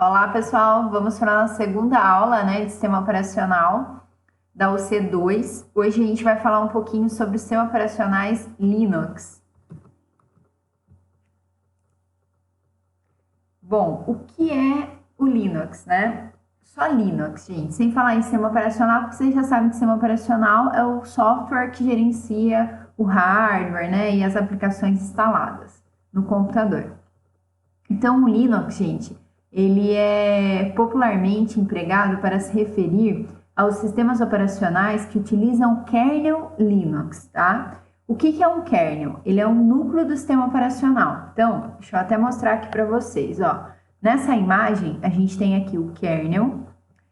Olá, pessoal! Vamos para a segunda aula, de sistema operacional da UC2. Hoje a gente vai falar um pouquinho sobre sistemas operacionais Linux. Bom, o que é o Linux, Só Linux, gente, sem falar em sistema operacional, porque vocês já sabem que sistema operacional é o software que gerencia o hardware, e as aplicações instaladas no computador. Então, o Linux, gente, ele é popularmente empregado para se referir aos sistemas operacionais que utilizam o kernel Linux, tá? O que é um kernel? Ele é um núcleo do sistema operacional. Então, deixa eu até mostrar aqui para vocês, ó. Nessa imagem, a gente tem aqui o kernel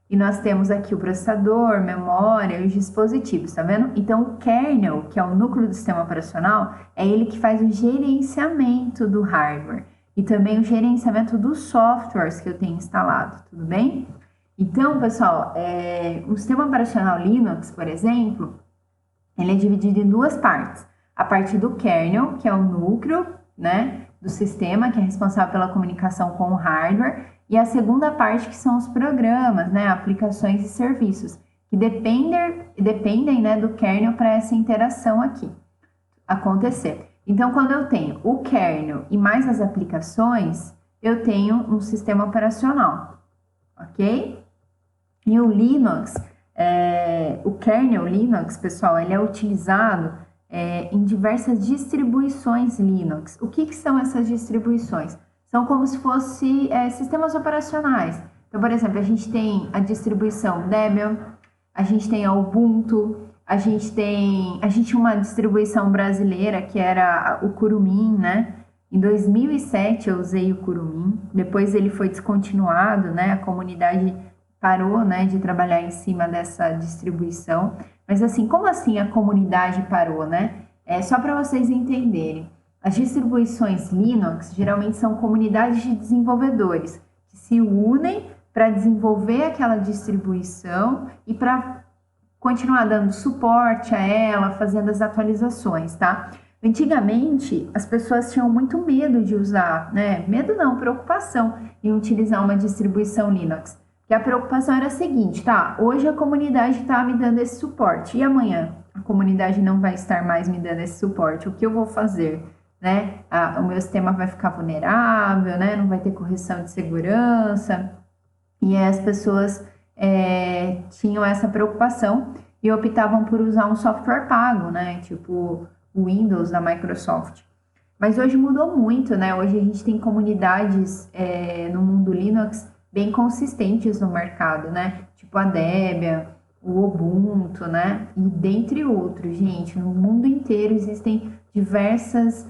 e nós temos aqui o processador, memória e os dispositivos, tá vendo? Então, o kernel, que é o núcleo do sistema operacional, é ele que faz o gerenciamento do hardware e também o gerenciamento dos softwares que eu tenho instalado, tudo bem? Então, pessoal, o sistema operacional Linux, por exemplo, ele é dividido em duas partes. A parte do kernel, que é o núcleo, do sistema, que é responsável pela comunicação com o hardware, e a segunda parte, que são os programas, aplicações e serviços, que dependem do kernel para essa interação aqui acontecer. Então, quando eu tenho o kernel e mais as aplicações, eu tenho um sistema operacional, ok? E o Linux, o kernel Linux, pessoal, ele é utilizado em diversas distribuições Linux. O que são essas distribuições? São como se fossem sistemas operacionais. Então, por exemplo, a gente tem a distribuição Debian, a gente tem a Ubuntu, a gente tinha uma distribuição brasileira que era o Kurumin, Em 2007 eu usei o Kurumin, depois ele foi descontinuado, A comunidade parou, de trabalhar em cima dessa distribuição. Mas assim, como assim a comunidade parou, É só para vocês entenderem. As distribuições Linux geralmente são comunidades de desenvolvedores que se unem para desenvolver aquela distribuição e para continuar dando suporte a ela, fazendo as atualizações, tá? Antigamente, as pessoas tinham muito medo de usar, Medo não, preocupação em utilizar uma distribuição Linux. E a preocupação era a seguinte, tá? Hoje a comunidade está me dando esse suporte e amanhã a comunidade não vai estar mais me dando esse suporte. O que eu vou fazer, o meu sistema vai ficar vulnerável, Não vai ter correção de segurança. E as pessoas tinham essa preocupação e optavam por usar um software pago, Tipo o Windows da Microsoft. Mas hoje mudou muito, Hoje a gente tem comunidades no mundo Linux bem consistentes no mercado, Tipo a Debian, o Ubuntu, E dentre outros, gente, no mundo inteiro existem diversas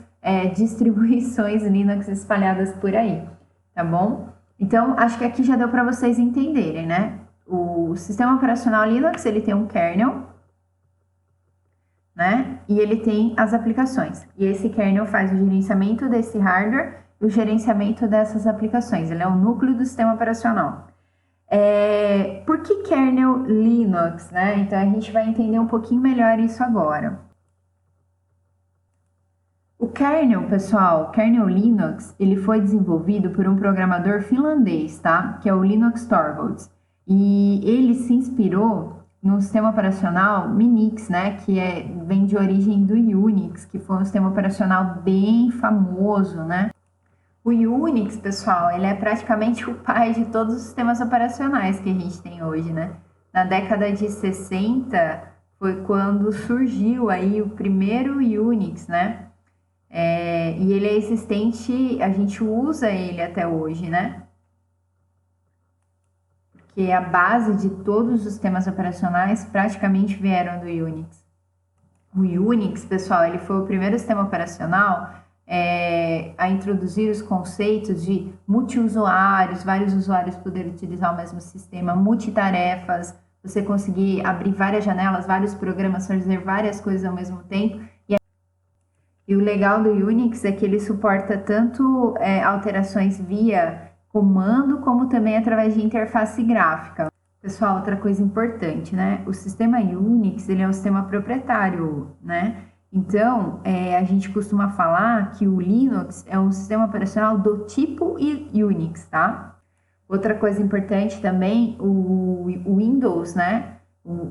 distribuições Linux espalhadas por aí, tá bom? Então, acho que aqui já deu para vocês entenderem, O sistema operacional Linux, ele tem um kernel, E ele tem as aplicações. E esse kernel faz o gerenciamento desse hardware e o gerenciamento dessas aplicações. Ele é o núcleo do sistema operacional. Por que kernel Linux, Então, a gente vai entender um pouquinho melhor isso agora. O kernel, pessoal, kernel Linux, ele foi desenvolvido por um programador finlandês, tá? Que é o Linus Torvalds. E ele se inspirou no sistema operacional Minix, que vem de origem do Unix, que foi um sistema operacional bem famoso, O Unix, pessoal, ele é praticamente o pai de todos os sistemas operacionais que a gente tem hoje, Na década de 60 foi quando surgiu aí o primeiro Unix, e ele é existente, a gente usa ele até hoje, Porque a base de todos os sistemas operacionais praticamente vieram do Unix. O Unix, pessoal, ele foi o primeiro sistema operacional a introduzir os conceitos de multiusuários, vários usuários poderem utilizar o mesmo sistema, multitarefas, você conseguir abrir várias janelas, vários programas, fazer várias coisas ao mesmo tempo. E o legal do Unix é que ele suporta tanto alterações via comando, como também através de interface gráfica. Pessoal, outra coisa importante, O sistema Unix, ele é um sistema proprietário, Então, a gente costuma falar que o Linux é um sistema operacional do tipo Unix, tá? Outra coisa importante também, o Windows, né,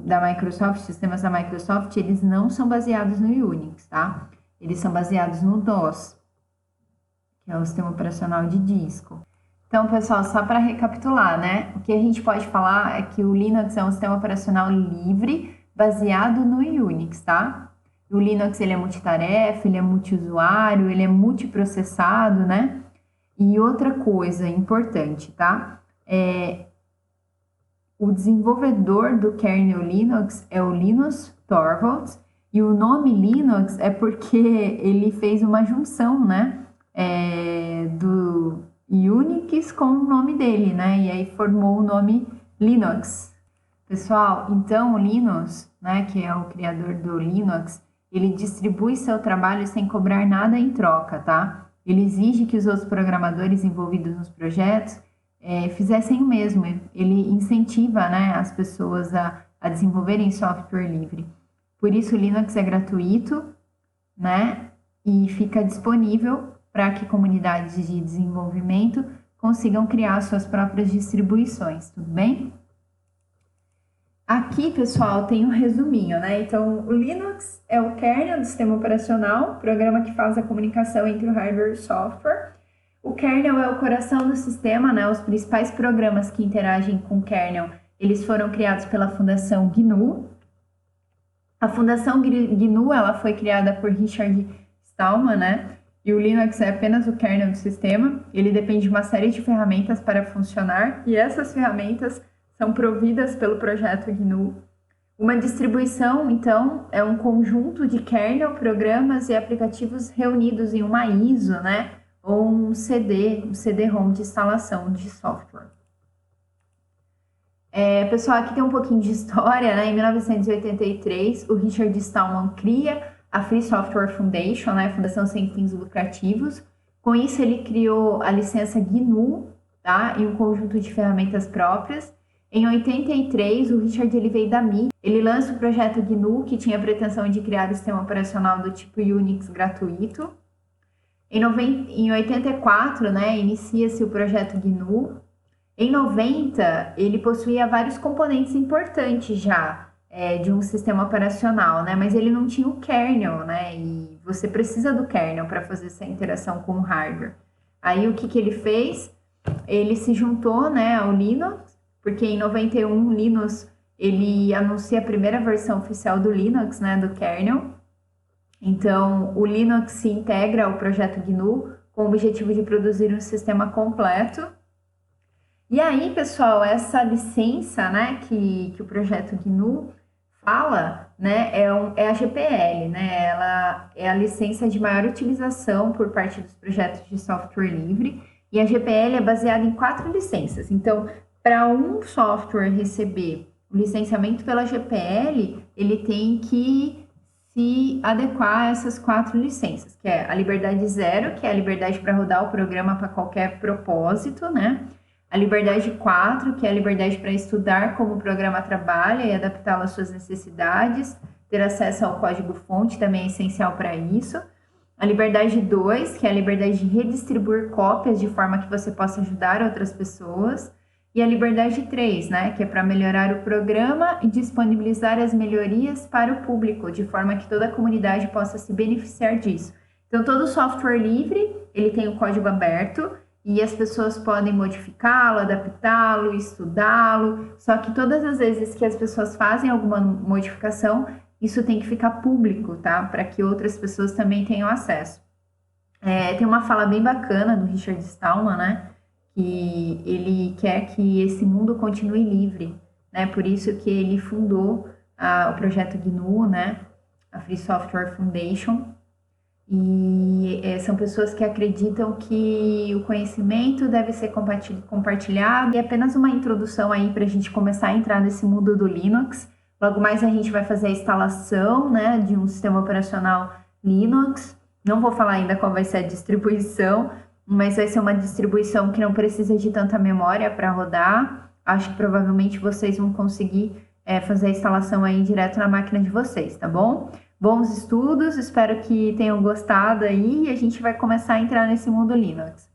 da Microsoft, sistemas da Microsoft, eles não são baseados no Unix, tá? Eles são baseados no DOS, que é o sistema operacional de disco. Então, pessoal, só para recapitular, né, o que a gente pode falar é que o Linux é um sistema operacional livre, baseado no Unix, tá? O Linux, ele é multitarefa, ele é multiusuário, ele é multiprocessado, né? E outra coisa importante, tá? O desenvolvedor do kernel Linux é o Linus Torvalds, e o nome Linux é porque ele fez uma junção, né? Do Unix com o nome dele, né? E aí formou o nome Linux. Pessoal, então o Linus, né, que é o criador do Linux, ele distribui seu trabalho sem cobrar nada em troca, tá? Ele exige que os outros programadores envolvidos nos projetos fizessem o mesmo. Ele incentiva, né, as pessoas a desenvolverem software livre. Por isso o Linux é gratuito, né, e fica disponível para que comunidades de desenvolvimento consigam criar suas próprias distribuições, tudo bem? Aqui, pessoal, tem um resuminho, né? Então, o Linux é o kernel do sistema operacional, programa que faz a comunicação entre o hardware e o software. O kernel é o coração do sistema, né? Os principais programas que interagem com o kernel, eles foram criados pela Fundação GNU. A Fundação GNU, ela foi criada por Richard Stallman, né? E o Linux é apenas o kernel do sistema. Ele depende de uma série de ferramentas para funcionar, e essas ferramentas são providas pelo projeto GNU. Uma distribuição, então, é um conjunto de kernel, programas e aplicativos reunidos em uma ISO, né? Ou um CD-ROM de instalação de software. Pessoal, aqui tem um pouquinho de história, né? Em 1983, o Richard Stallman cria a Free Software Foundation, né? Fundação Sem Fins Lucrativos. Com isso, ele criou a licença GNU, tá? E um conjunto de ferramentas próprias. Em 83, o Richard ele veio da MIT. Ele lança o projeto GNU, que tinha a pretensão de criar um sistema operacional do tipo Unix gratuito. Em 84, né, inicia-se o projeto GNU. Em 90, ele possuía vários componentes importantes já de um sistema operacional, né, mas ele não tinha o kernel, né, e você precisa do kernel para fazer essa interação com o hardware. Aí o que ele fez? Ele se juntou, né, ao Linux, porque em 91 Linus ele anuncia a primeira versão oficial do Linux, né, do kernel. Então, o Linux se integra ao projeto GNU com o objetivo de produzir um sistema completo. E aí, pessoal, essa licença, né, que o projeto GNU fala, né, é a GPL, né, ela é a licença de maior utilização por parte dos projetos de software livre, e a GPL é baseada em 4 licenças. Então, para um software receber o licenciamento pela GPL, ele tem que se adequar a essas 4 licenças, que é a liberdade 0, que é a liberdade para rodar o programa para qualquer propósito, né? A liberdade 4, que é a liberdade para estudar como o programa trabalha e adaptá-lo às suas necessidades, ter acesso ao código-fonte também é essencial para isso. A liberdade 2, que é a liberdade de redistribuir cópias de forma que você possa ajudar outras pessoas. E a liberdade 3, né, que é para melhorar o programa e disponibilizar as melhorias para o público, de forma que toda a comunidade possa se beneficiar disso. Então, todo software livre, ele tem o código aberto e as pessoas podem modificá-lo, adaptá-lo, estudá-lo, só que todas as vezes que as pessoas fazem alguma modificação, isso tem que ficar público, tá? Para que outras pessoas também tenham acesso. Tem uma fala bem bacana do Richard Stallman, né? Que ele quer que esse mundo continue livre, né? Por isso que ele fundou o projeto GNU, né? A Free Software Foundation. E são pessoas que acreditam que o conhecimento deve ser compartilhado. E é apenas uma introdução aí para a gente começar a entrar nesse mundo do Linux. Logo mais a gente vai fazer a instalação, né, de um sistema operacional Linux. Não vou falar ainda qual vai ser a distribuição, mas vai ser uma distribuição que não precisa de tanta memória para rodar. Acho que provavelmente vocês vão conseguir fazer a instalação aí direto na máquina de vocês, tá bom? Bons estudos, espero que tenham gostado aí e a gente vai começar a entrar nesse mundo Linux.